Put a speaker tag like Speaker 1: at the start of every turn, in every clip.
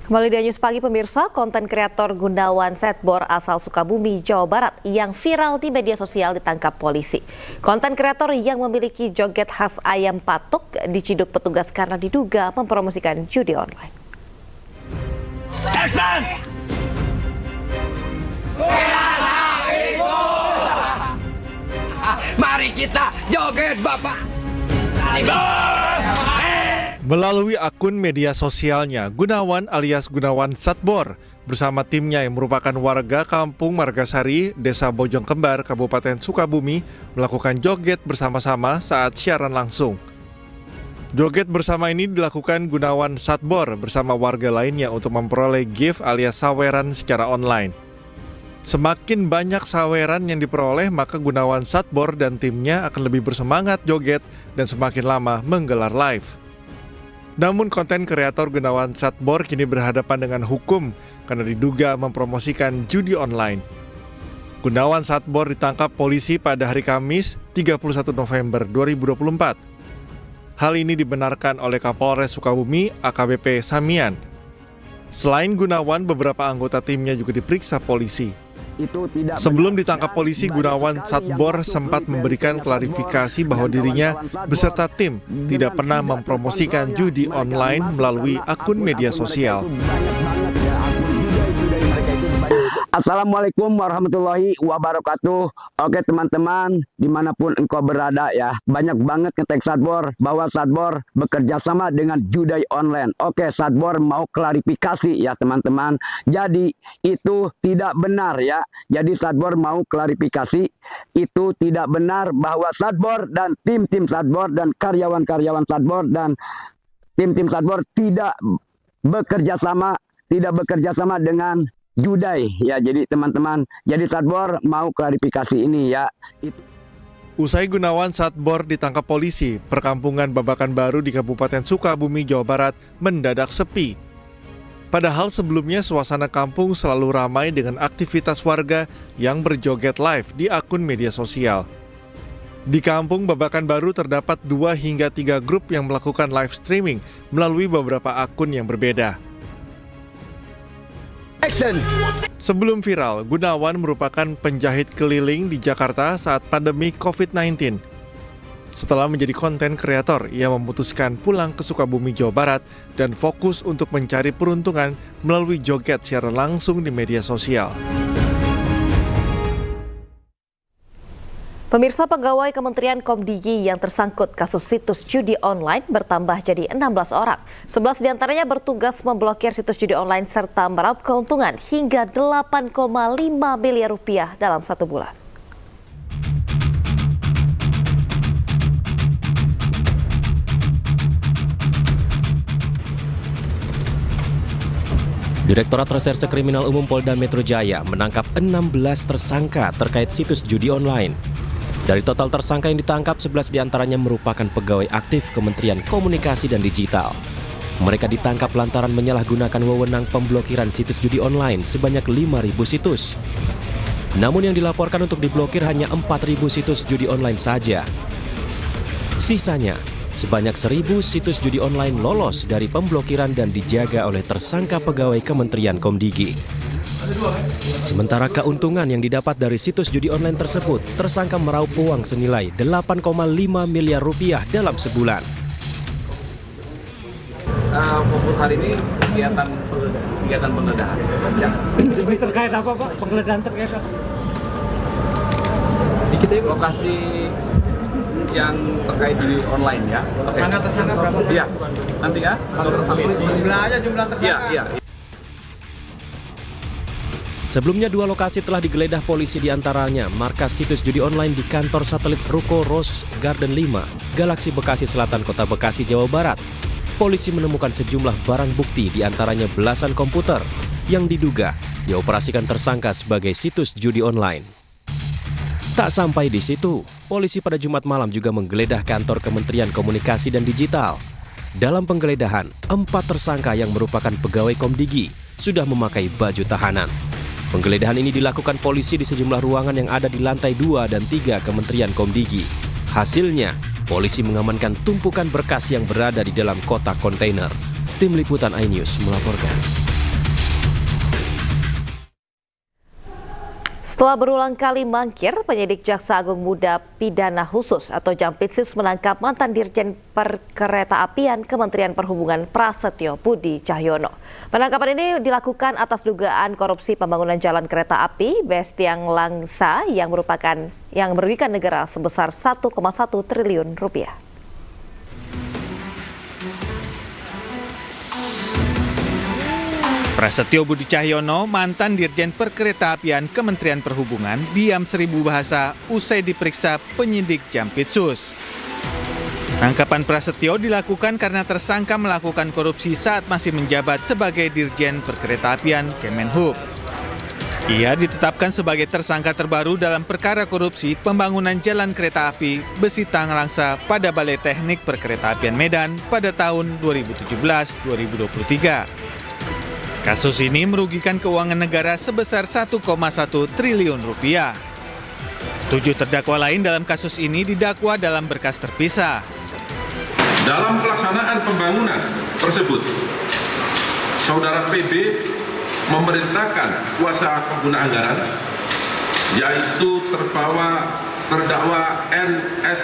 Speaker 1: Kembali di News Pagi pemirsa, konten kreator Gunawan Setbor asal Sukabumi, Jawa Barat yang viral di media sosial ditangkap polisi. Konten kreator yang memiliki joget khas ayam patok diciduk petugas karena diduga mempromosikan judi online.
Speaker 2: Mari kita joget Bapak.
Speaker 3: Melalui akun media sosialnya, Gunawan alias Gunawan Setbor bersama timnya yang merupakan warga kampung Margasari, Desa Bojong Kembar, Kabupaten Sukabumi melakukan joget bersama-sama saat siaran langsung. Joget bersama ini dilakukan Gunawan Setbor bersama warga lainnya untuk memperoleh gift alias saweran secara online. Semakin banyak saweran yang diperoleh, maka Gunawan Setbor dan timnya akan lebih bersemangat joget dan semakin lama menggelar live. Namun konten kreator Gunawan Setbor kini berhadapan dengan hukum karena diduga mempromosikan judi online. Gunawan Setbor ditangkap polisi pada hari Kamis 31 November 2024. Hal ini dibenarkan oleh Kapolres Sukabumi AKBP Samian. Selain Gunawan, beberapa anggota timnya juga diperiksa polisi. Sebelum ditangkap polisi, Gunawan Setbor sempat memberikan klarifikasi bahwa dirinya beserta tim tidak pernah mempromosikan judi online melalui akun media sosial.
Speaker 4: Assalamualaikum warahmatullahi wabarakatuh. Oke teman-teman, dimanapun engkau berada ya, banyak banget ngetek Setbor bahwa Setbor bekerja sama dengan judi online. Oke, Setbor mau klarifikasi ya teman-teman. Jadi itu tidak benar ya. Jadi Setbor mau klarifikasi, itu tidak benar bahwa Setbor dan tim-tim Setbor dan karyawan-karyawan Setbor dan tim-tim Setbor tidak bekerja sama dengan judi ya. Jadi teman-teman, jadi Setbor mau klarifikasi ini ya.
Speaker 3: Usai Gunawan Setbor ditangkap polisi, perkampungan Babakan Baru di Kabupaten Sukabumi, Jawa Barat mendadak sepi. Padahal sebelumnya suasana kampung selalu ramai dengan aktivitas warga yang berjoget live di akun media sosial. Di kampung Babakan Baru terdapat 2 hingga 3 grup yang melakukan live streaming melalui beberapa akun yang berbeda. Sebelum viral, Gunawan merupakan penjahit keliling di Jakarta saat pandemi COVID-19. Setelah menjadi konten kreator, ia memutuskan pulang ke Sukabumi, Jawa Barat dan fokus untuk mencari peruntungan melalui joget secara langsung di media sosial.
Speaker 1: Pemirsa, pegawai Kementerian Komdigi yang tersangkut kasus situs judi online bertambah jadi 16 orang. 11 diantaranya bertugas memblokir situs judi online serta meraup keuntungan hingga 8,5 miliar rupiah dalam 1 bulan.
Speaker 5: Direktorat Reserse Kriminal Umum Polda Metro Jaya menangkap 16 tersangka terkait situs judi online. Dari total tersangka yang ditangkap, 11 diantaranya merupakan pegawai aktif Kementerian Komunikasi dan Digital. Mereka ditangkap lantaran menyalahgunakan wewenang pemblokiran situs judi online sebanyak 5.000 situs. Namun yang dilaporkan untuk diblokir hanya 4.000 situs judi online saja. Sisanya, sebanyak 1.000 situs judi online lolos dari pemblokiran dan dijaga oleh tersangka pegawai Kementerian Komdigi. Sementara keuntungan yang didapat dari situs judi online tersebut, tersangka meraup uang senilai 8,5 miliar rupiah dalam sebulan.
Speaker 6: Fokus hari ini kegiatan penggeledahan. Ya.
Speaker 7: Ini terkait apa Pak? Penggeledahan terkait apa?
Speaker 6: Lokasi yang terkait di online ya.
Speaker 7: Tersangka berapa?
Speaker 6: Iya. Nanti ya.
Speaker 7: Jumlah tersangka.
Speaker 6: Iya.
Speaker 5: Sebelumnya 2 lokasi telah digeledah polisi, diantaranya markas situs judi online di kantor satelit Ruko Rose Garden 5, Galaksi Bekasi Selatan, Kota Bekasi, Jawa Barat. Polisi menemukan sejumlah barang bukti, diantaranya belasan komputer yang diduga dioperasikan tersangka sebagai situs judi online. Tak sampai di situ, polisi pada Jumat malam juga menggeledah kantor Kementerian Komunikasi dan Digital. Dalam penggeledahan, 4 tersangka yang merupakan pegawai Komdigi sudah memakai baju tahanan. Penggeledahan ini dilakukan polisi di sejumlah ruangan yang ada di lantai 2 dan 3 Kementerian Komdigi. Hasilnya, polisi mengamankan tumpukan berkas yang berada di dalam kotak kontainer. Tim Liputan iNews melaporkan.
Speaker 1: Setelah berulang kali mangkir, penyidik Jaksa Agung Muda Pidana Khusus atau Jampitsus menangkap mantan Dirjen Perkeretaapian Kementerian Perhubungan Prasetyo Budi Cahyono. Penangkapan ini dilakukan atas dugaan korupsi pembangunan jalan kereta api Bestiang Langsa yang merugikan negara sebesar 1,1 triliun rupiah.
Speaker 8: Prasetyo Budi Cahyono, mantan Dirjen Perkeretaapian Kementerian Perhubungan, diam 1000 bahasa usai diperiksa penyidik Jampitsus. Penangkapan Prasetyo dilakukan karena tersangka melakukan korupsi saat masih menjabat sebagai Dirjen Perkeretaapian Kemenhub. Ia ditetapkan sebagai tersangka terbaru dalam perkara korupsi pembangunan jalan kereta api Bestiang Langsa pada Balai Teknik Perkeretaapian Medan pada tahun 2017-2023. Kasus ini merugikan keuangan negara sebesar 1,1 triliun rupiah. 7 terdakwa lain dalam kasus ini didakwa dalam berkas terpisah.
Speaker 9: Dalam pelaksanaan pembangunan tersebut, Saudara PB memerintahkan kuasa pengguna anggaran, yaitu terdakwa NSS,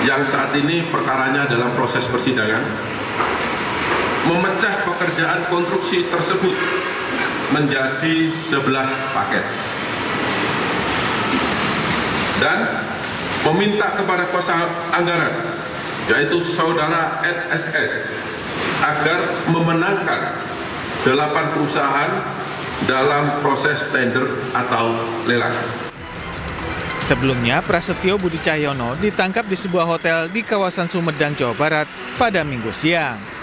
Speaker 9: yang saat ini perkaranya dalam proses persidangan, memecah pekerjaan konstruksi tersebut menjadi 11 paket dan meminta kepada kuasa anggaran, yaitu Saudara NSS, agar memenangkan 8 perusahaan dalam proses tender atau lelang.
Speaker 8: Sebelumnya, Prasetyo Budi Cahyono ditangkap di sebuah hotel di kawasan Sumedang, Jawa Barat pada Minggu siang.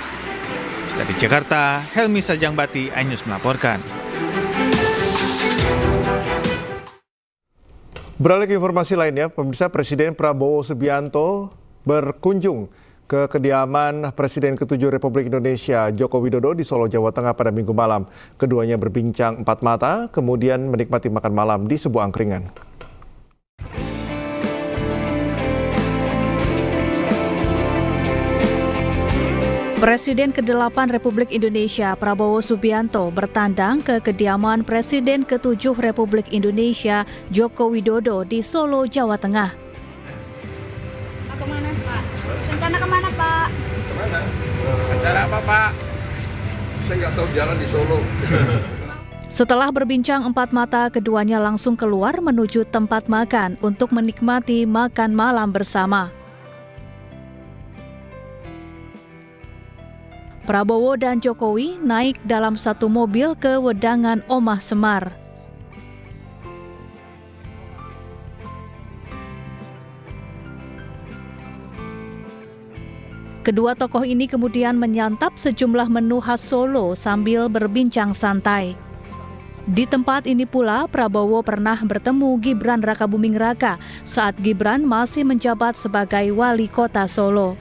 Speaker 8: Dari Jakarta, Helmi Sajangbati, iNews melaporkan.
Speaker 3: Beralih ke informasi lainnya, pemirsa, Presiden Prabowo Subianto berkunjung ke kediaman Presiden ke-7 Republik Indonesia Joko Widodo di Solo, Jawa Tengah pada Minggu malam. Keduanya berbincang empat mata, kemudian menikmati makan malam di sebuah angkringan.
Speaker 10: Presiden ke-8 Republik Indonesia Prabowo Subianto bertandang ke kediaman Presiden ke-7 Republik Indonesia Joko Widodo di Solo, Jawa Tengah.
Speaker 11: Kemana, Pak? Rencana kemana, Pak?
Speaker 9: Kemana?
Speaker 6: Acara apa, Pak?
Speaker 9: Saya nggak tahu jalan di Solo.
Speaker 10: Setelah berbincang empat mata, keduanya langsung keluar menuju tempat makan untuk menikmati makan malam bersama. Prabowo dan Jokowi naik dalam satu mobil ke Wedangan Omah Semar. Kedua tokoh ini kemudian menyantap sejumlah menu khas Solo sambil berbincang santai. Di tempat ini pula Prabowo pernah bertemu Gibran Rakabuming Raka saat Gibran masih menjabat sebagai wali kota Solo.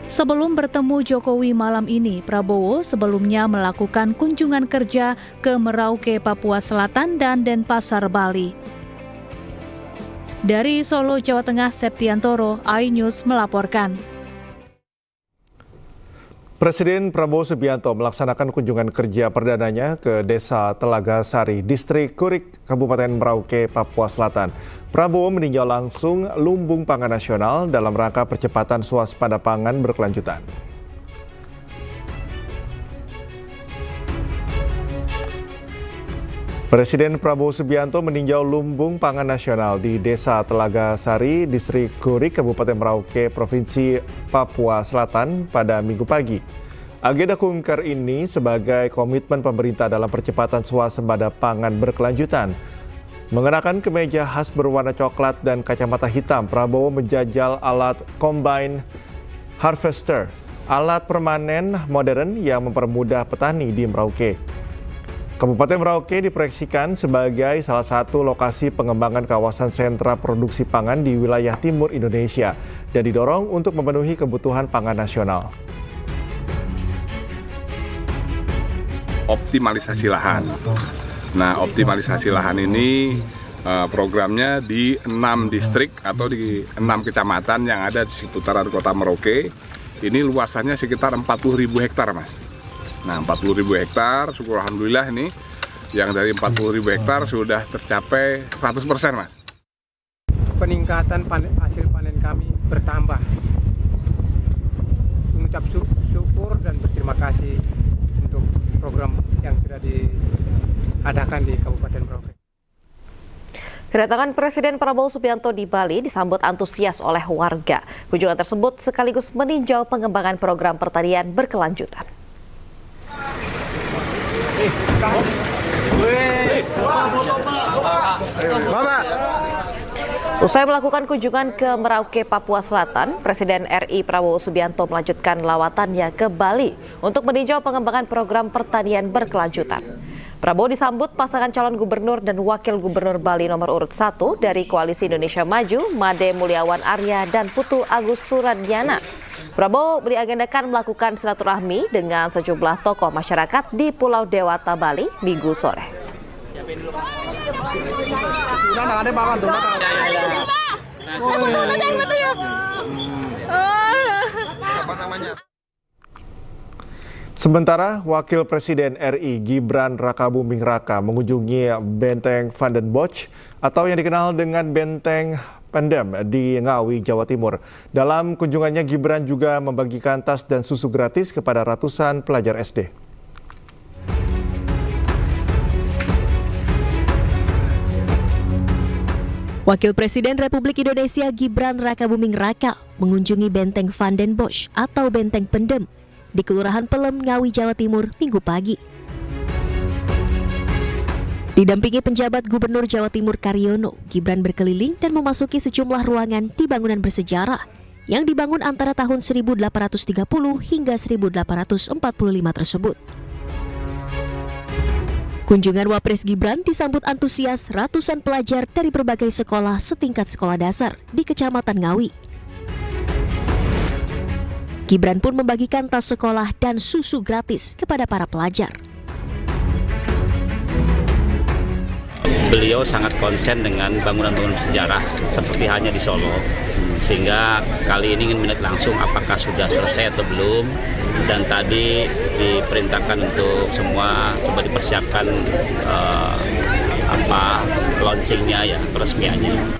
Speaker 10: Sebelum bertemu Jokowi malam ini, Prabowo sebelumnya melakukan kunjungan kerja ke Merauke, Papua Selatan dan Denpasar, Bali. Dari Solo, Jawa Tengah, Septiantoro, iNews melaporkan.
Speaker 3: Presiden Prabowo Subianto melaksanakan kunjungan kerja perdananya ke Desa Telaga Sari, Distrik Kurik, Kabupaten Merauke, Papua Selatan. Prabowo meninjau langsung lumbung pangan nasional dalam rangka percepatan swasembada pangan berkelanjutan. Presiden Prabowo Subianto meninjau lumbung pangan nasional di Desa Telaga Sari, Distrik Kurik, Kabupaten Merauke, Provinsi Papua Selatan pada Minggu pagi. Agenda kunker ini sebagai komitmen pemerintah dalam percepatan swasembada pangan berkelanjutan. Mengenakan kemeja khas berwarna coklat dan kacamata hitam, Prabowo menjajal alat Combine Harvester, alat permanen modern yang mempermudah petani di Merauke. Kabupaten Merauke diproyeksikan sebagai salah satu lokasi pengembangan kawasan sentra produksi pangan di wilayah timur Indonesia dan didorong untuk memenuhi kebutuhan pangan nasional.
Speaker 12: Optimalisasi lahan. Nah, optimalisasi lahan ini programnya di 6 distrik atau di 6 kecamatan yang ada di seputaran kota Merauke. Ini luasannya sekitar 40.000 hektar, Mas. Nah, 40.000 hektar, syukur alhamdulillah ini yang dari 40.000 hektar sudah tercapai 100%, Mas.
Speaker 7: Peningkatan hasil panen kami bertambah. Mengucap syukur dan berterima kasih untuk program yang sudah diadakan di Kabupaten Merauke.
Speaker 1: Kedatangan Presiden Prabowo Subianto di Bali disambut antusias oleh warga. Kunjungan tersebut sekaligus meninjau pengembangan program pertanian berkelanjutan. Usai melakukan kunjungan ke Merauke, Papua Selatan, Presiden RI Prabowo Subianto melanjutkan lawatannya ke Bali untuk meninjau pengembangan program pertanian berkelanjutan. Prabowo disambut pasangan calon gubernur dan wakil gubernur Bali nomor urut 1 dari Koalisi Indonesia Maju, Made Mulyawan Arya dan Putu Agus Suradiana. Prabowo diagendakan melakukan silaturahmi dengan sejumlah tokoh masyarakat di Pulau Dewata, Bali, Minggu sore.
Speaker 3: Sementara Wakil Presiden RI Gibran Rakabuming Raka mengunjungi Benteng Van den Bosch atau yang dikenal dengan Benteng Pendem di Ngawi, Jawa Timur. Dalam kunjungannya, Gibran juga membagikan tas dan susu gratis kepada ratusan pelajar SD.
Speaker 10: Wakil Presiden Republik Indonesia Gibran Rakabuming Raka mengunjungi Benteng Van den Bosch atau Benteng Pendem di Kelurahan Pelem, Ngawi, Jawa Timur, Minggu pagi. Didampingi penjabat Gubernur Jawa Timur Karyono, Gibran berkeliling dan memasuki sejumlah ruangan di bangunan bersejarah yang dibangun antara tahun 1830 hingga 1845 tersebut. Kunjungan Wapres Gibran disambut antusias ratusan pelajar dari berbagai sekolah setingkat sekolah dasar di Kecamatan Ngawi. Gibran pun membagikan tas sekolah dan susu gratis kepada para pelajar.
Speaker 13: Beliau sangat konsen dengan bangunan-bangunan sejarah seperti halnya di Solo, sehingga kali ini ingin melihat langsung apakah sudah selesai atau belum, dan tadi diperintahkan untuk semua coba dipersiapkan launchingnya ya, peresmiannya.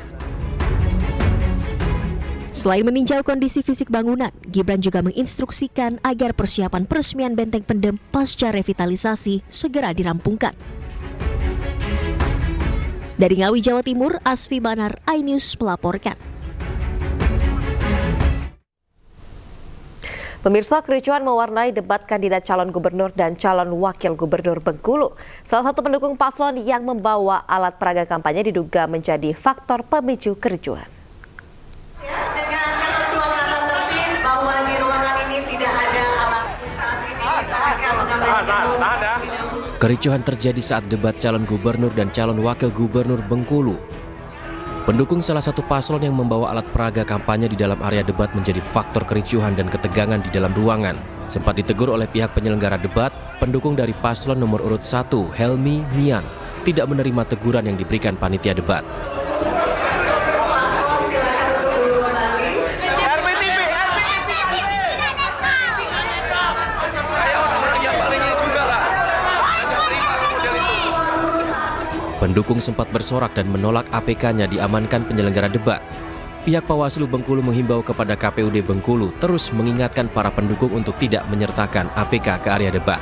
Speaker 10: Selain meninjau kondisi fisik bangunan, Gibran juga menginstruksikan agar persiapan peresmian Benteng Pendem pasca revitalisasi segera dirampungkan. Dari Ngawi, Jawa Timur, Asfi Banar, iNews melaporkan.
Speaker 1: Pemirsa, kericuhan mewarnai debat kandidat calon gubernur dan calon wakil gubernur Bengkulu. Salah satu pendukung paslon yang membawa alat peraga kampanye diduga menjadi faktor pemicu kericuhan.
Speaker 14: Dengan ketentuan tata tertib bahwa di ruangan ini tidak ada alat saat ini kita akan mengambil
Speaker 5: Kericuhan terjadi saat debat calon gubernur dan calon wakil gubernur Bengkulu. Pendukung salah satu paslon yang membawa alat peraga kampanye di dalam area debat menjadi faktor kericuhan dan ketegangan di dalam ruangan. Sempat ditegur oleh pihak penyelenggara debat, pendukung dari paslon nomor urut 1, Helmi Mian, tidak menerima teguran yang diberikan panitia debat. Pendukung sempat bersorak dan menolak APK-nya diamankan penyelenggara debat. Pihak Bawaslu Bengkulu menghimbau kepada KPUD Bengkulu terus mengingatkan para pendukung untuk tidak menyertakan APK ke area debat.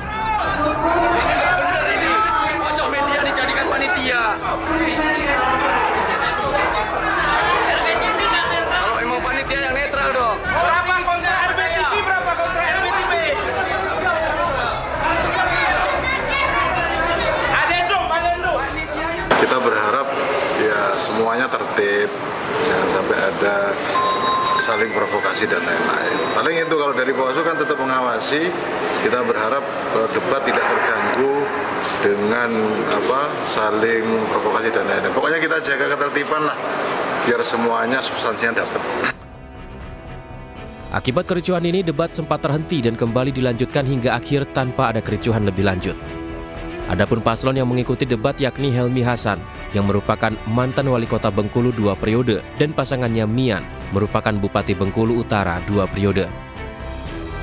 Speaker 2: Masuk media dijadikan panitia. Kalau emang panitia yang netral dong. Berapa kontra RBTV? Berapa kontra RBTV?
Speaker 15: Kita berharap ya semuanya tertib, jangan sampai ada saling provokasi dan lain-lain. Paling itu kalau dari Bawaslu kan tetap mengawasi. Kita berharap debat tidak terganggu dengan saling provokasi dan lain-lain. Pokoknya kita jaga ketertiban lah, biar semuanya substansinya dapat.
Speaker 5: Akibat kericuhan ini, debat sempat terhenti dan kembali dilanjutkan hingga akhir tanpa ada kericuhan lebih lanjut. Adapun paslon yang mengikuti debat yakni Helmi Hasan yang merupakan mantan wali kota Bengkulu 2 periode dan pasangannya Mian merupakan Bupati Bengkulu Utara 2 periode.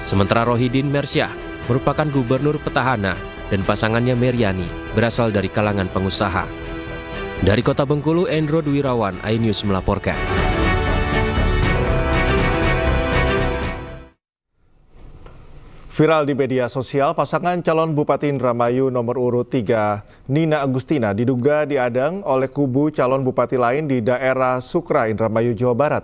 Speaker 5: Sementara Rohidin Mersyah merupakan gubernur petahana dan pasangannya Meriani berasal dari kalangan pengusaha. Dari Kota Bengkulu, Endro Dwirawan, iNews melaporkan.
Speaker 3: Viral di media sosial, pasangan calon Bupati Indramayu nomor urut 3, Nina Agustina, diduga diadang oleh kubu calon bupati lain di daerah Sukra, Indramayu, Jawa Barat.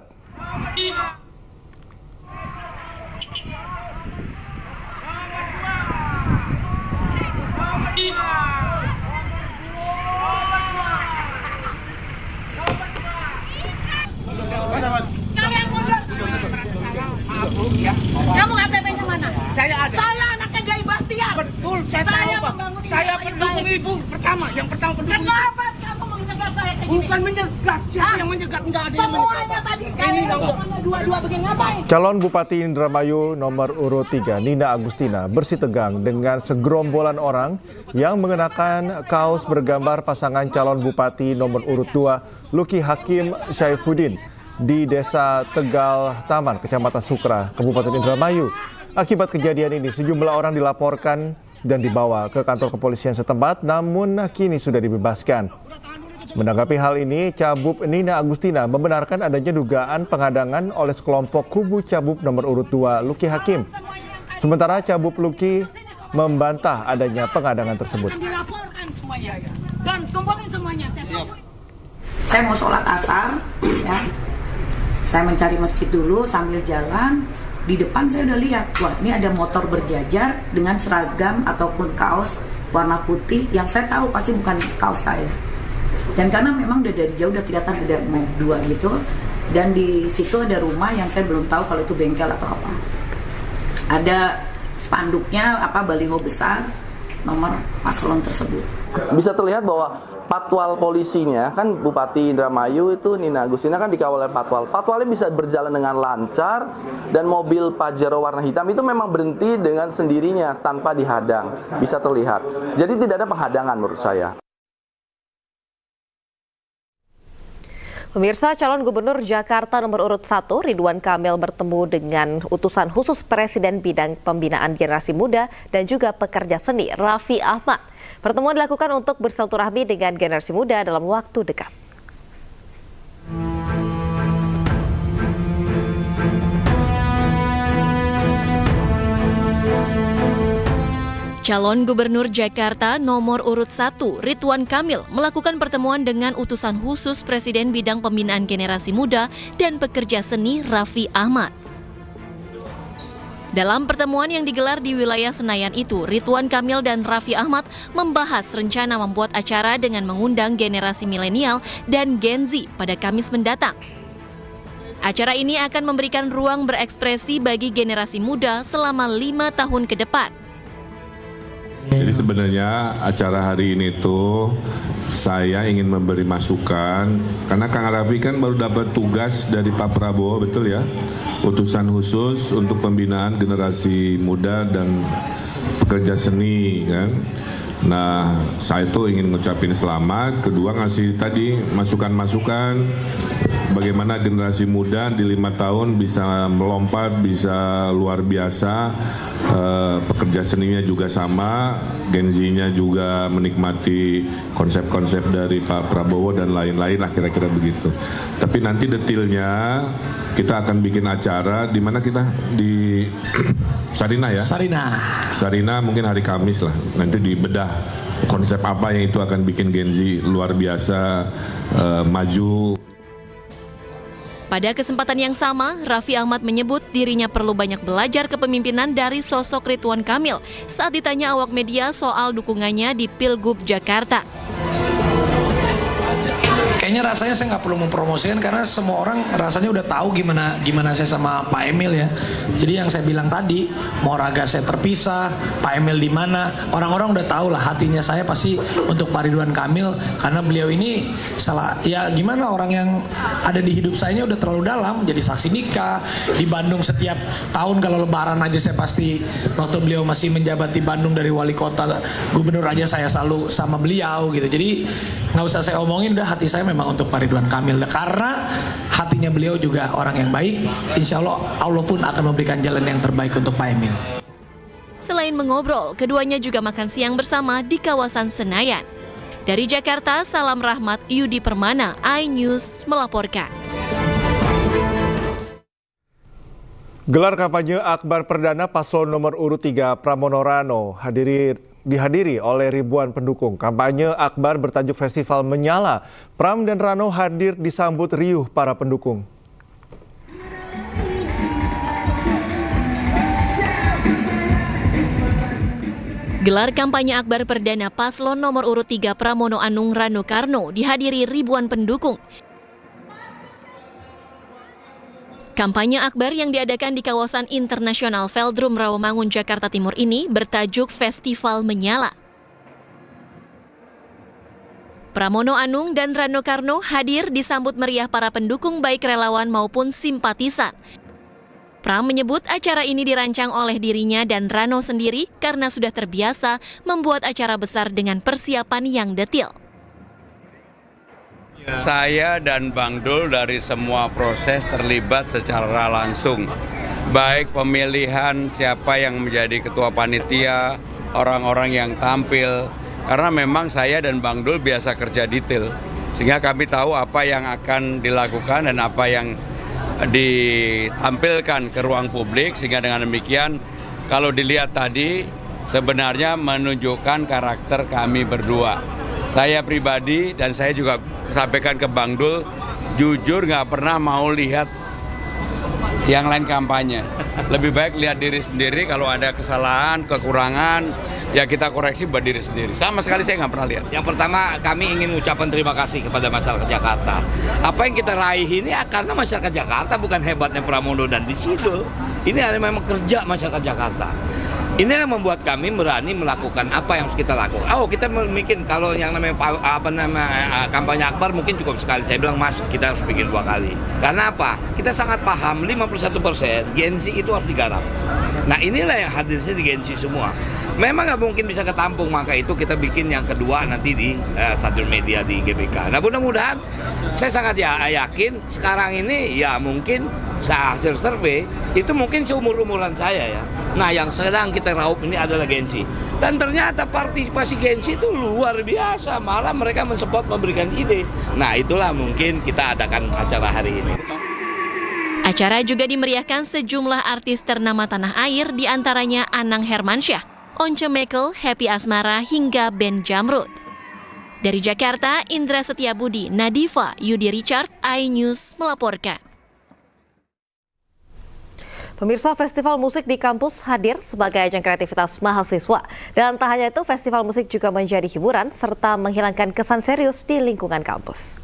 Speaker 11: Kamu KTP-nya mana? Saya ada. Saya anaknya Gai Bahtiar. Betul, saya tahu, Pak. Saya pendukung ibu pertama, yang pertama pendukung. Kenapa kamu menyegat saya kayak gini? Bukan menyegat, siapa yang menyegat? Enggak ada yang menyegat. Semuanya tadi kalian dua-dua begini ngapain?
Speaker 3: Calon Bupati Indramayu nomor urut 3, Nina Agustina, bersih tegang dengan segerombolan orang yang mengenakan kaos bergambar pasangan calon Bupati nomor urut 2, Luki Hakim Syaifuddin, di Desa Tegal Taman, Kecamatan Sukra, Kabupaten Indramayu. Akibat kejadian ini, sejumlah orang dilaporkan dan dibawa ke kantor kepolisian setempat, namun kini sudah dibebaskan. Menanggapi hal ini, Cabub Nina Agustina membenarkan adanya dugaan penghadangan oleh sekelompok kubu Cabub nomor urut 2, Luki Hakim. Sementara Cabub Luki membantah adanya penghadangan tersebut.
Speaker 11: Dan kumpulin semuanya.
Speaker 16: Saya mau sholat asar, ya. Saya mencari masjid dulu sambil jalan. Di depan saya udah lihat, wah ini ada motor berjajar dengan seragam ataupun kaos warna putih yang saya tahu pasti bukan kaos saya. Dan karena memang udah dari jauh udah kelihatan ada dua gitu. Dan di situ ada rumah yang saya belum tahu kalau itu bengkel atau apa. Ada spanduknya, baliho besar, nomor paslon tersebut.
Speaker 17: Bisa terlihat bahwa patwal polisinya, kan Bupati Indramayu itu Nina Agustina kan dikawal oleh patwal. Patwalnya bisa berjalan dengan lancar dan mobil Pajero warna hitam itu memang berhenti dengan sendirinya tanpa dihadang. Bisa terlihat. Jadi tidak ada penghadangan menurut saya.
Speaker 1: Pemirsa, calon Gubernur Jakarta nomor urut 1, Ridwan Kamil bertemu dengan utusan khusus Presiden bidang pembinaan generasi muda dan juga pekerja seni, Raffi Ahmad. Pertemuan dilakukan untuk bersilaturahmi dengan generasi muda dalam waktu dekat.
Speaker 10: Calon Gubernur Jakarta nomor urut 1, Ridwan Kamil, melakukan pertemuan dengan utusan khusus Presiden bidang pembinaan generasi muda dan pekerja seni, Raffi Ahmad. Dalam pertemuan yang digelar di wilayah Senayan itu, Ridwan Kamil dan Raffi Ahmad membahas rencana membuat acara dengan mengundang generasi milenial dan Gen Z pada Kamis mendatang. Acara ini akan memberikan ruang berekspresi bagi generasi muda selama 5 tahun ke depan.
Speaker 18: Jadi sebenarnya acara hari ini tuh saya ingin memberi masukan karena Kang Raffi kan baru dapat tugas dari Pak Prabowo, betul ya, utusan khusus untuk pembinaan generasi muda dan pekerja seni kan. Nah, saya tuh ingin ngucapin selamat, kedua ngasih tadi masukan-masukan bagaimana generasi muda di 5 tahun bisa melompat, bisa luar biasa, pekerja seninya juga sama, Gen Z-nya juga menikmati konsep-konsep dari Pak Prabowo dan lain-lain lah, kira-kira begitu. Tapi nanti detailnya kita akan bikin acara di mana kita di Sarina ya? Sarina mungkin hari Kamis lah, nanti dibedah konsep apa yang itu akan bikin Gen Z luar biasa maju.
Speaker 10: Pada kesempatan yang sama, Raffi Ahmad menyebut dirinya perlu banyak belajar kepemimpinan dari sosok Ridwan Kamil saat ditanya awak media soal dukungannya di Pilgub Jakarta.
Speaker 19: Kayaknya rasanya saya nggak perlu mempromosikan karena semua orang rasanya udah tahu gimana saya sama Pak Emil ya. Jadi yang saya bilang tadi, mau raga saya terpisah, Pak Emil di mana, orang-orang udah tahu lah hatinya saya pasti untuk Pak Ridwan Kamil karena beliau ini ya gimana orang yang ada di hidup saya udah terlalu dalam, jadi saksi nikah di Bandung setiap tahun kalau Lebaran aja saya pasti waktu beliau masih menjabat di Bandung dari wali kota gubernur aja saya selalu sama beliau gitu. Jadi nggak usah saya omongin, udah hati saya memang untuk Pak Ridwan Kamil karena hatinya beliau juga orang yang baik. Insya Allah Allah pun akan memberikan jalan yang terbaik untuk Pak Emil.
Speaker 20: Selain mengobrol, keduanya juga makan siang bersama di kawasan Senayan. Dari Jakarta, Salam Rahmat, Yudi Permana, iNews melaporkan.
Speaker 3: Gelar kampanye akbar perdana paslon nomor urut 3 Pramono Rano dihadiri oleh ribuan pendukung. Kampanye akbar bertajuk Festival Menyala. Pram dan Rano hadir disambut riuh para pendukung.
Speaker 20: Gelar kampanye akbar perdana paslon nomor urut 3 Pramono Anung Rano Karno dihadiri ribuan pendukung. Kampanye akbar yang diadakan di kawasan internasional Velodrome Rawamangun, Jakarta Timur ini bertajuk Festival Menyala. Pramono Anung dan Rano Karno hadir disambut meriah para pendukung baik relawan maupun simpatisan. Pram menyebut acara ini dirancang oleh dirinya dan Rano sendiri karena sudah terbiasa membuat acara besar dengan persiapan yang detail.
Speaker 21: Saya dan Bang Dul dari semua proses terlibat secara langsung. Baik pemilihan siapa yang menjadi ketua panitia, orang-orang yang tampil. Karena memang saya dan Bang Dul biasa kerja detail. Sehingga kami tahu apa yang akan dilakukan dan apa yang ditampilkan ke ruang publik. Sehingga dengan demikian kalau dilihat tadi sebenarnya menunjukkan karakter kami berdua. Saya pribadi dan saya juga sampaikan ke Bang Dul, jujur nggak pernah mau lihat yang lain kampanye. Lebih baik lihat diri sendiri, kalau ada kesalahan, kekurangan, ya kita koreksi buat diri sendiri. Sama sekali saya nggak pernah lihat.
Speaker 22: Yang pertama kami ingin ucapkan terima kasih kepada masyarakat Jakarta. Apa yang kita raih ini karena masyarakat Jakarta, bukan hebatnya Pramono dan di situ. Ini adalah memang kerja masyarakat Jakarta. Ini yang membuat kami berani melakukan apa yang harus kita lakukan. Kita bikin kalau yang namanya kampanye akbar mungkin cukup sekali. Saya bilang Mas, kita harus bikin 2 kali. Karena apa? Kita sangat paham 51% Gen Z itu harus digarap. Nah inilah yang hadirnya di Gen Z semua. Memang nggak mungkin bisa ketampung, maka itu kita bikin yang kedua nanti di Sadur Media di GBK. Nah mudah-mudahan saya sangat yakin sekarang ini ya mungkin hasil survei itu mungkin seumur-umuran saya ya. Nah yang sedang kita raup ini adalah Gen Z. Dan ternyata partisipasi Gen Z itu luar biasa, malah mereka mensupport, memberikan ide. Nah itulah mungkin kita adakan acara hari ini.
Speaker 20: Acara juga dimeriahkan sejumlah artis ternama tanah air, diantaranya Anang Hermansyah, Once Mekel, Happy Asmara, hingga Ben Jamrud. Dari Jakarta, Indra Setiabudi, Nadifa, Yudi Richard, iNews melaporkan.
Speaker 1: Pemirsa, festival musik di kampus hadir sebagai ajang kreativitas mahasiswa. Dan tak hanya itu, festival musik juga menjadi hiburan serta menghilangkan kesan serius di lingkungan kampus.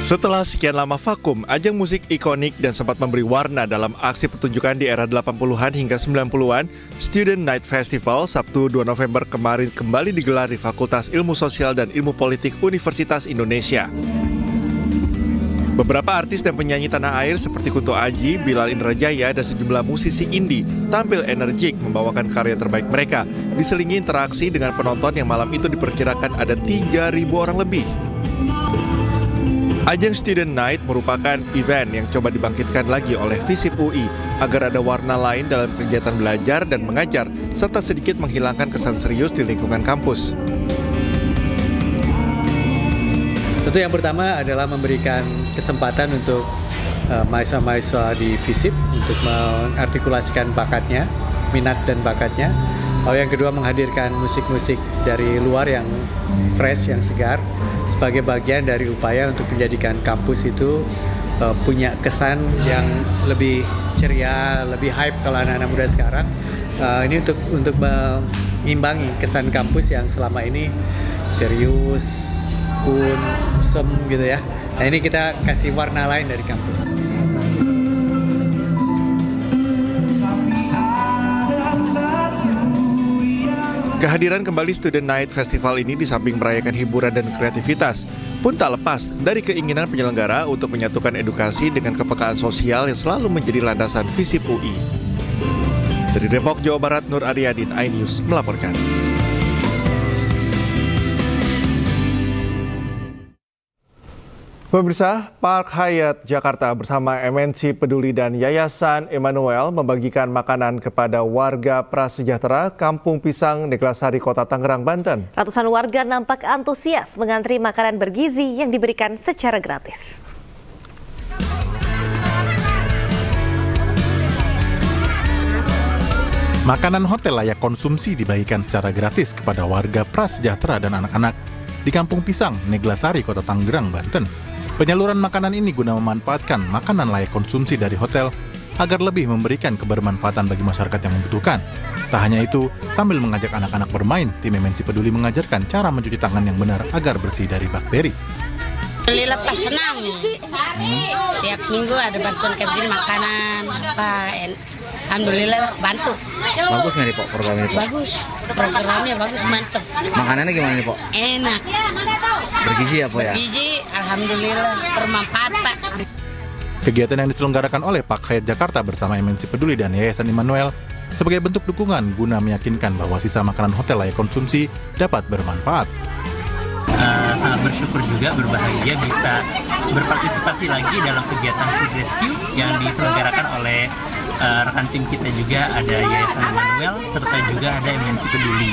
Speaker 3: Setelah sekian lama vakum, ajang musik ikonik dan sempat memberi warna dalam aksi pertunjukan di era 80-an hingga 90-an, Student Night Festival Sabtu 2 November kemarin kembali digelar di Fakultas Ilmu Sosial dan Ilmu Politik Universitas Indonesia. Beberapa artis dan penyanyi tanah air seperti Kunto Aji, Bilal Indrajaya, dan sejumlah musisi indie tampil energik membawakan karya terbaik mereka, diselingi interaksi dengan penonton yang malam itu diperkirakan ada 3.000 orang lebih. Ajang Student Night merupakan event yang coba dibangkitkan lagi oleh FISIP UI agar ada warna lain dalam kegiatan belajar dan mengajar, serta sedikit menghilangkan kesan serius di lingkungan kampus.
Speaker 23: Tentu yang pertama adalah memberikan kesempatan untuk mahasiswa-mahasiswa di FISIP untuk mengartikulasikan bakatnya, minat dan bakatnya. Lalu yang kedua menghadirkan musik-musik dari luar yang fresh, yang segar, sebagai bagian dari upaya untuk menjadikan kampus itu punya kesan yang lebih ceria, lebih hype kalau anak-anak muda sekarang. Ini untuk mengimbangi kesan kampus yang selama ini serius, sem gitu ya. Nah ini kita kasih warna lain dari kampus.
Speaker 3: Kehadiran kembali Student Night Festival ini di samping merayakan hiburan dan kreativitas, pun tak lepas dari keinginan penyelenggara untuk menyatukan edukasi dengan kepekaan sosial yang selalu menjadi landasan FISIP UI. Dari Depok, Jawa Barat, Nur Aryadin, iNews melaporkan. Pemirsa, Park Hyatt Jakarta bersama MNC Peduli dan Yayasan Immanuel membagikan makanan kepada warga prasejahtera Kampung Pisang, Neglasari, Kota Tangerang, Banten.
Speaker 1: Ratusan warga nampak antusias mengantri makanan bergizi yang diberikan secara gratis.
Speaker 4: Makanan hotel layak konsumsi dibagikan secara gratis kepada warga prasejahtera dan anak-anak di Kampung Pisang, Neglasari, Kota Tangerang, Banten. Penyaluran makanan ini guna memanfaatkan makanan layak konsumsi dari hotel agar lebih memberikan kebermanfaatan bagi masyarakat yang membutuhkan. Tak hanya itu, sambil mengajak anak-anak bermain, tim MNC Peduli mengajarkan cara mencuci tangan yang benar agar bersih dari bakteri.
Speaker 6: Lepas senang. Tiap minggu ada bantuan kayak begini makanan, alhamdulillah bantu.
Speaker 8: Bagus nggak nih Pok programnya Pok?
Speaker 6: Bagus, programnya bagus, mantep.
Speaker 8: Makanannya gimana nih Pok?
Speaker 6: Enak.
Speaker 8: Bergizi ya Pok ya?
Speaker 6: Bergizi, alhamdulillah bermanfaat Pak.
Speaker 4: Kegiatan yang diselenggarakan oleh Park Hyatt Jakarta bersama MNC Peduli dan Yayasan Immanuel sebagai bentuk dukungan guna meyakinkan bahwa sisa makanan hotel layak konsumsi dapat bermanfaat.
Speaker 24: Sangat bersyukur juga, berbahagia bisa berpartisipasi lagi dalam kegiatan food rescue yang diselenggarakan oleh rekan tim kita juga, ada Yayasan Immanuel serta juga ada MNC Peduli.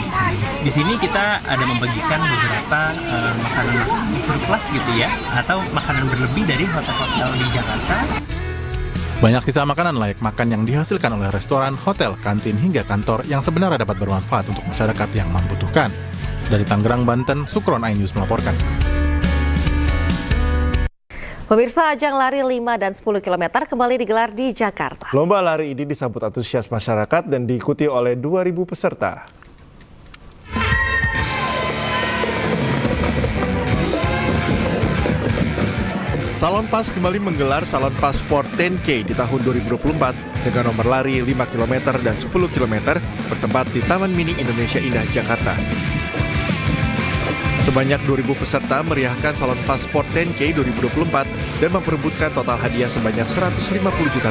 Speaker 24: Di sini kita ada membagikan beberapa makanan surplus gitu ya, atau makanan berlebih dari hotel-hotel di Jakarta.
Speaker 4: Banyak sisa makanan layak makan yang dihasilkan oleh restoran, hotel, kantin hingga kantor yang sebenarnya dapat bermanfaat untuk masyarakat yang membutuhkan. Dari Tangerang, Banten, Sukron iNews melaporkan.
Speaker 1: Pemirsa, ajang lari 5 dan 10 km kembali digelar di Jakarta.
Speaker 3: Lomba lari ini disambut antusias masyarakat dan diikuti oleh 2.000 peserta. Salonpas kembali menggelar Salonpas Sport 10K di tahun 2024 dengan nomor lari 5 km dan 10 km bertempat di Taman Mini Indonesia Indah, Jakarta. Sebanyak 2.000 peserta meriahkan Salonpas Sport 10K 2024 dan memperebutkan total hadiah sebanyak Rp150 juta.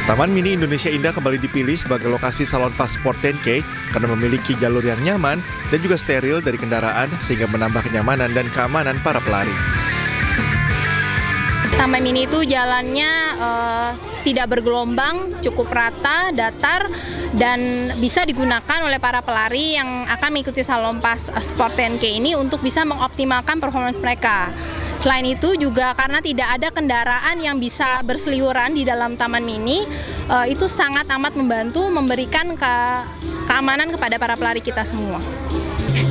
Speaker 3: Taman Mini Indonesia Indah kembali dipilih sebagai lokasi Salonpas Sport 10K karena memiliki jalur yang nyaman dan juga steril dari kendaraan sehingga menambah kenyamanan dan keamanan para pelari.
Speaker 25: Taman Mini itu jalannya tidak bergelombang, cukup rata, datar, dan bisa digunakan oleh para pelari yang akan mengikuti Salonpas Sport 10K ini untuk bisa mengoptimalkan performance mereka. Selain itu juga karena tidak ada kendaraan yang bisa berseliweran di dalam Taman Mini, itu sangat amat membantu memberikan keamanan kepada para pelari kita semua.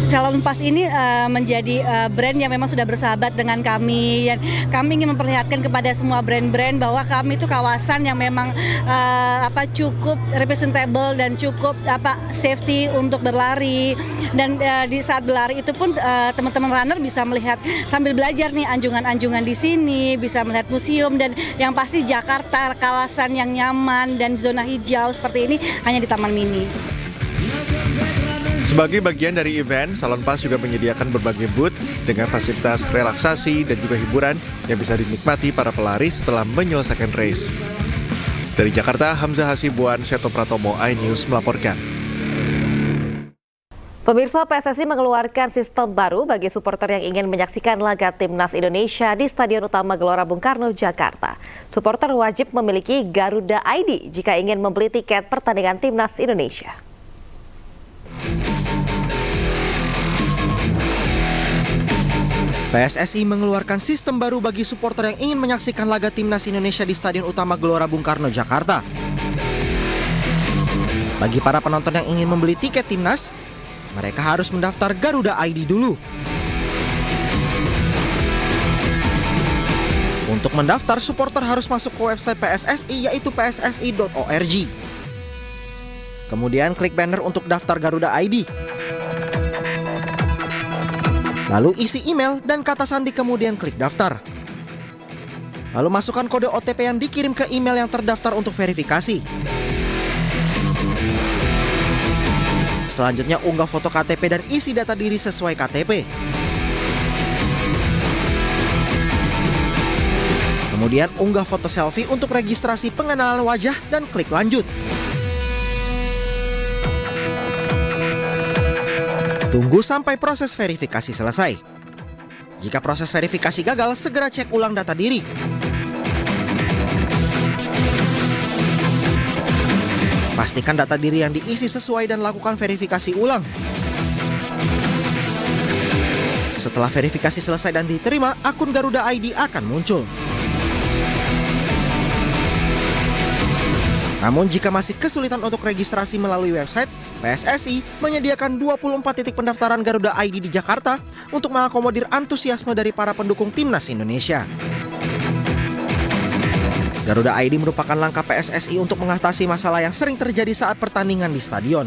Speaker 26: Salonpas ini menjadi brand yang memang sudah bersahabat dengan kami. Kami ingin memperlihatkan kepada semua brand-brand bahwa kami itu kawasan yang memang cukup representable dan cukup safety untuk berlari. Dan di saat berlari itu pun teman-teman runner bisa melihat sambil belajar nih anjungan-anjungan di sini, bisa melihat museum, dan yang pasti Jakarta kawasan yang nyaman dan zona hijau seperti ini hanya di Taman Mini.
Speaker 3: Sebagai bagian dari event, Salonpas juga menyediakan berbagai booth dengan fasilitas relaksasi dan juga hiburan yang bisa dinikmati para pelari setelah menyelesaikan race. Dari Jakarta, Hamzah Hasibuan, Seto Pratomo, iNews melaporkan.
Speaker 1: Pemirsa, PSSI mengeluarkan sistem baru bagi supporter yang ingin menyaksikan laga Timnas Indonesia di Stadion Utama Gelora Bung Karno, Jakarta. Supporter wajib memiliki Garuda ID jika ingin membeli tiket pertandingan Timnas Indonesia.
Speaker 27: PSSI mengeluarkan sistem baru bagi supporter yang ingin menyaksikan laga Timnas Indonesia di Stadion Utama Gelora Bung Karno, Jakarta. Bagi para penonton yang ingin membeli tiket Timnas, mereka harus mendaftar Garuda ID dulu. Untuk mendaftar, supporter harus masuk ke website PSSI yaitu pssi.org. Kemudian klik banner untuk daftar Garuda ID. Lalu isi email dan kata sandi, kemudian klik daftar. Lalu masukkan kode OTP yang dikirim ke email yang terdaftar untuk verifikasi. Selanjutnya unggah foto KTP dan isi data diri sesuai KTP. Kemudian unggah foto selfie untuk registrasi pengenalan wajah dan klik lanjut. Tunggu sampai proses verifikasi selesai. Jika proses verifikasi gagal, segera cek ulang data diri. Pastikan data diri yang diisi sesuai dan lakukan verifikasi ulang. Setelah verifikasi selesai dan diterima, akun Garuda ID akan muncul. Namun jika masih kesulitan untuk registrasi melalui website, PSSI menyediakan 24 titik pendaftaran Garuda ID di Jakarta untuk mengakomodir antusiasme dari para pendukung Timnas Indonesia. Garuda ID merupakan langkah PSSI untuk mengatasi masalah yang sering terjadi saat pertandingan di stadion.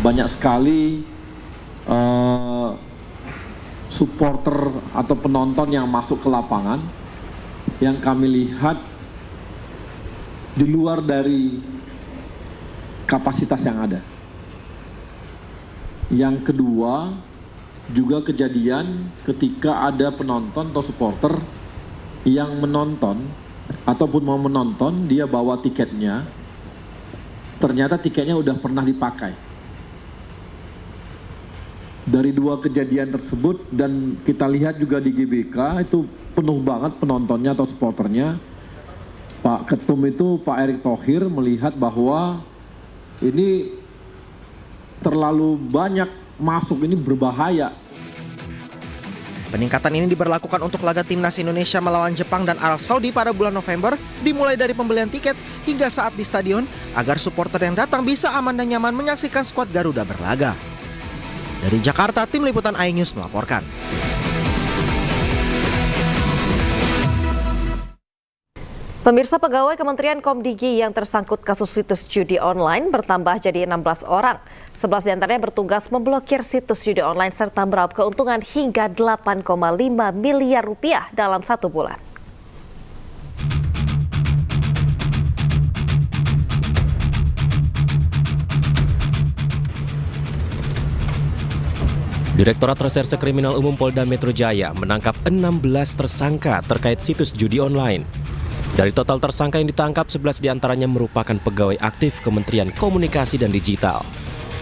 Speaker 2: Banyak sekali supporter atau penonton yang masuk ke lapangan yang kami lihat di luar dari kapasitas yang ada. Yang kedua, juga kejadian ketika ada penonton atau supporter yang menonton ataupun mau menonton, dia bawa tiketnya, ternyata tiketnya udah pernah dipakai. Dari dua kejadian tersebut, dan kita lihat juga di GBK itu penuh banget penontonnya atau supporternya. Pak Ketum itu, Pak Erick Thohir, melihat bahwa ini terlalu banyak masuk, ini berbahaya.
Speaker 27: Peningkatan ini diberlakukan untuk laga Timnas Indonesia melawan Jepang dan Arab Saudi pada bulan November, dimulai dari pembelian tiket hingga saat di stadion, agar supporter yang datang bisa aman dan nyaman menyaksikan skuad Garuda berlaga. Dari Jakarta, Tim Liputan iNews melaporkan.
Speaker 1: Pemirsa, pegawai Kementerian Komdigi yang tersangkut kasus situs judi online bertambah jadi 16 orang. 11 diantaranya bertugas memblokir situs judi online serta meraup keuntungan hingga 8,5 miliar rupiah dalam 1 bulan.
Speaker 5: Direktorat Reserse Kriminal Umum Polda Metro Jaya menangkap 16 tersangka terkait situs judi online. Dari total tersangka yang ditangkap, 11 diantaranya merupakan pegawai aktif Kementerian Komunikasi dan Digital.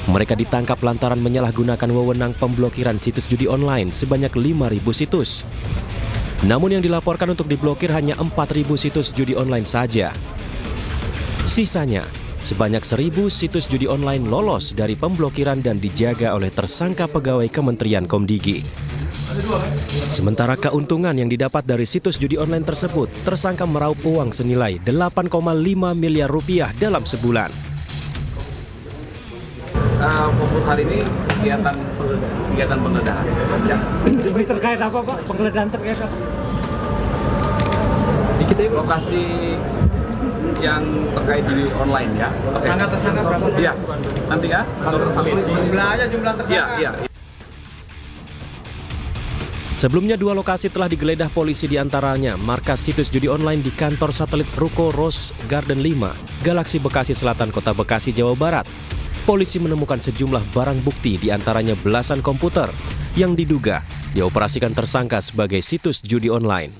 Speaker 5: Mereka ditangkap lantaran menyalahgunakan wewenang pemblokiran situs judi online sebanyak 5.000 situs. Namun yang dilaporkan untuk diblokir hanya 4.000 situs judi online saja. Sisanya, sebanyak 1.000 situs judi online lolos dari pemblokiran dan dijaga oleh tersangka pegawai Kementerian Komdigi. Sementara keuntungan yang didapat dari situs judi online tersebut, tersangka meraup uang senilai 8,5 miliar rupiah dalam sebulan.
Speaker 7: Fokus hari ini kegiatan penggeledahan. Ya.
Speaker 9: Ini terkait apa, Pak? Penggeledahan terkait apa?
Speaker 7: Lokasi yang terkait judi online ya.
Speaker 9: Tersangka berapa?
Speaker 7: Iya. Nanti ya.
Speaker 9: Jumlah tersangka.
Speaker 7: Iya.
Speaker 5: Sebelumnya 2 lokasi telah digeledah polisi, diantaranya markas situs judi online di kantor satelit Ruko Rose Garden 5, Galaksi Bekasi Selatan, Kota Bekasi, Jawa Barat. Polisi menemukan sejumlah barang bukti, diantaranya belasan komputer yang diduga dioperasikan tersangka sebagai situs judi online.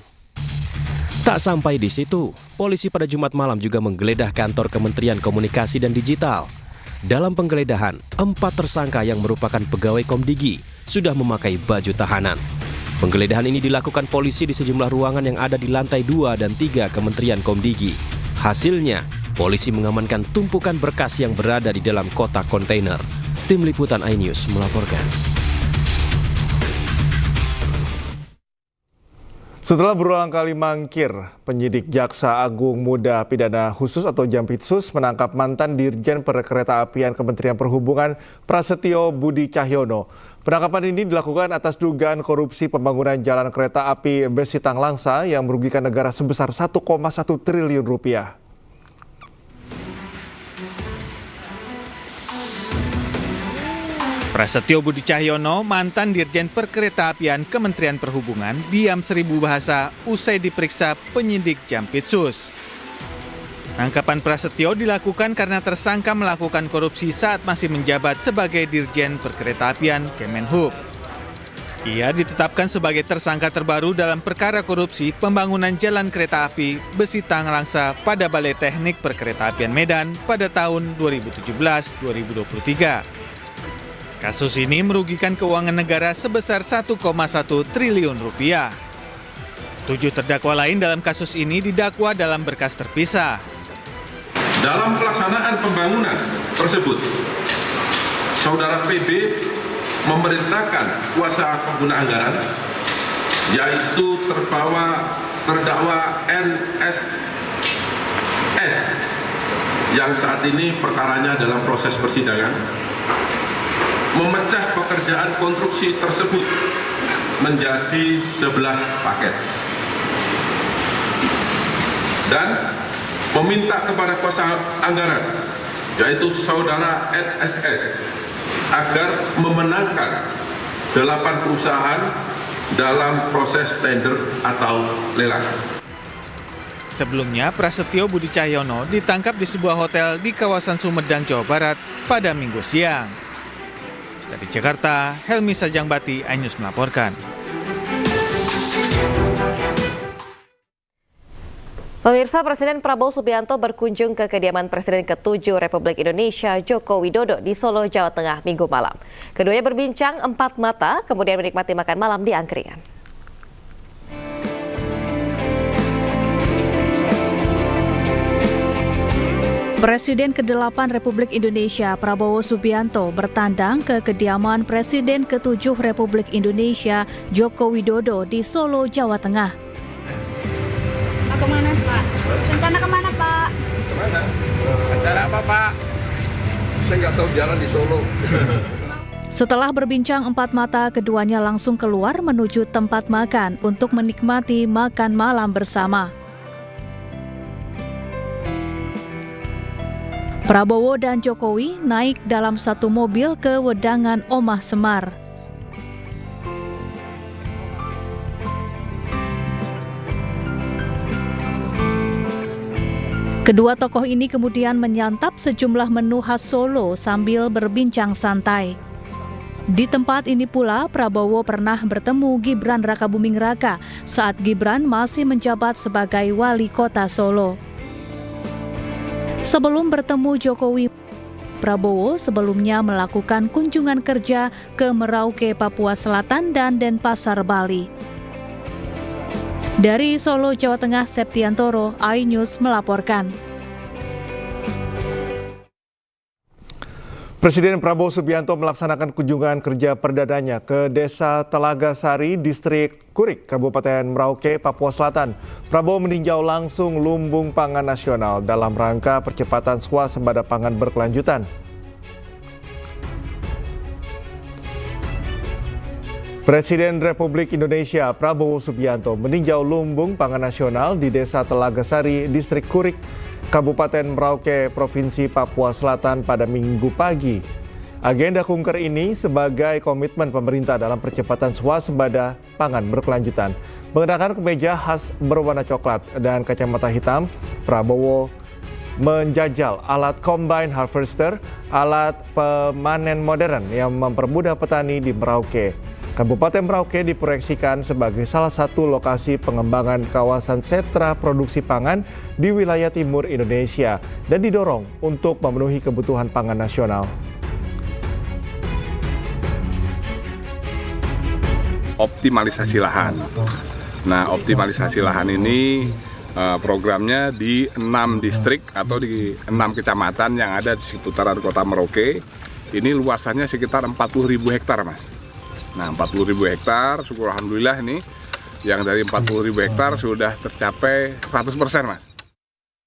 Speaker 5: Tak sampai di situ, polisi pada Jumat malam juga menggeledah kantor Kementerian Komunikasi dan Digital. Dalam penggeledahan, 4 tersangka yang merupakan pegawai Komdigi sudah memakai baju tahanan. Penggeledahan ini dilakukan polisi di sejumlah ruangan yang ada di lantai 2 dan 3 Kementerian Komdigi. Hasilnya, polisi mengamankan tumpukan berkas yang berada di dalam kotak kontainer. Tim Liputan iNews melaporkan.
Speaker 3: Setelah berulang kali mangkir, penyidik Jaksa Agung Muda Pidana Khusus atau Jampitsus menangkap mantan Dirjen Perkeretaapian Kementerian Perhubungan Prasetyo Budi Cahyono. Penangkapan ini dilakukan atas dugaan korupsi pembangunan jalan kereta api Besitang Langsa yang merugikan negara sebesar 1,1 triliun rupiah.
Speaker 12: Prasetyo Budi Cahyono, mantan Dirjen Perkeretaapian Kementerian Perhubungan, diam 1000 bahasa usai diperiksa penyidik Jampitsus. Penangkapan Prasetyo dilakukan karena tersangka melakukan korupsi saat masih menjabat sebagai Dirjen Perkeretaapian Kemenhub. Ia ditetapkan sebagai tersangka terbaru dalam perkara korupsi pembangunan jalan kereta api Besitang Langsa pada Balai Teknik Perkeretaapian Medan pada tahun 2017-2023. Kasus ini merugikan keuangan negara sebesar 1,1 triliun rupiah. 7 terdakwa lain dalam kasus ini didakwa dalam berkas terpisah.
Speaker 11: Dalam pelaksanaan pembangunan tersebut, Saudara PB memerintahkan kuasa pengguna anggaran, yaitu terdakwa NSS, yang saat ini perkaranya dalam proses persidangan, memecah pekerjaan konstruksi tersebut menjadi 11 paket. Dan meminta kepada kuasa anggaran, yaitu Saudara NSS, agar memenangkan 8 perusahaan dalam proses tender atau lelang.
Speaker 12: Sebelumnya, Prasetyo Budi Cahyono ditangkap di sebuah hotel di kawasan Sumedang, Jawa Barat pada Minggu siang. Dari Jakarta, Helmi Sajangbati, iNews melaporkan.
Speaker 1: Pemirsa, Presiden Prabowo Subianto berkunjung ke kediaman Presiden ke-7 Republik Indonesia Joko Widodo di Solo, Jawa Tengah, Minggu malam. Keduanya berbincang 4 mata, kemudian menikmati makan malam di angkringan.
Speaker 10: Presiden ke-8 Republik Indonesia Prabowo Subianto bertandang ke kediaman Presiden ke-7 Republik Indonesia Joko Widodo di Solo, Jawa Tengah.
Speaker 13: Kemana Pak? Rencana kemana Pak?
Speaker 11: Kemana? Acara apa Pak? Saya nggak tahu jalan di Solo.
Speaker 10: Setelah berbincang 4 mata, keduanya langsung keluar menuju tempat makan untuk menikmati makan malam bersama. Prabowo dan Jokowi naik dalam satu mobil ke Wedangan Omah Semar. Kedua tokoh ini kemudian menyantap sejumlah menu khas Solo sambil berbincang santai. Di tempat ini pula, Prabowo pernah bertemu Gibran Rakabuming Raka saat Gibran masih menjabat sebagai wali kota Solo. Sebelum bertemu Jokowi, Prabowo sebelumnya melakukan kunjungan kerja ke Merauke, Papua Selatan dan Denpasar, Bali. Dari Solo, Jawa Tengah, Septiantoro, iNews melaporkan.
Speaker 3: Presiden Prabowo Subianto melaksanakan kunjungan kerja perdananya ke Desa Telaga Sari, Distrik Kurik, Kabupaten Merauke, Papua Selatan. Prabowo meninjau langsung lumbung pangan nasional dalam rangka percepatan swasembada pangan berkelanjutan. Presiden Republik Indonesia Prabowo Subianto meninjau lumbung pangan nasional di Desa Telaga Sari, Distrik Kurik, Kabupaten Merauke, Provinsi Papua Selatan pada Minggu pagi. Agenda kunker ini sebagai komitmen pemerintah dalam percepatan swasembada pangan berkelanjutan. Mengenakan kemeja khas berwarna coklat dan kacamata hitam, Prabowo menjajal alat combine harvester, alat pemanen modern yang mempermudah petani di Merauke. Kabupaten Merauke diproyeksikan sebagai salah satu lokasi pengembangan kawasan sentra produksi pangan di wilayah timur Indonesia dan didorong untuk memenuhi kebutuhan pangan nasional.
Speaker 11: Optimalisasi lahan. Nah, optimalisasi lahan ini programnya di 6 distrik atau di 6 kecamatan yang ada di seputaran kota Merauke. Ini luasannya sekitar 40.000 hektar, Mas. Nah, 40.000 hektar, syukur alhamdulillah ini yang dari 40.000 hektar sudah tercapai 100%, Mas.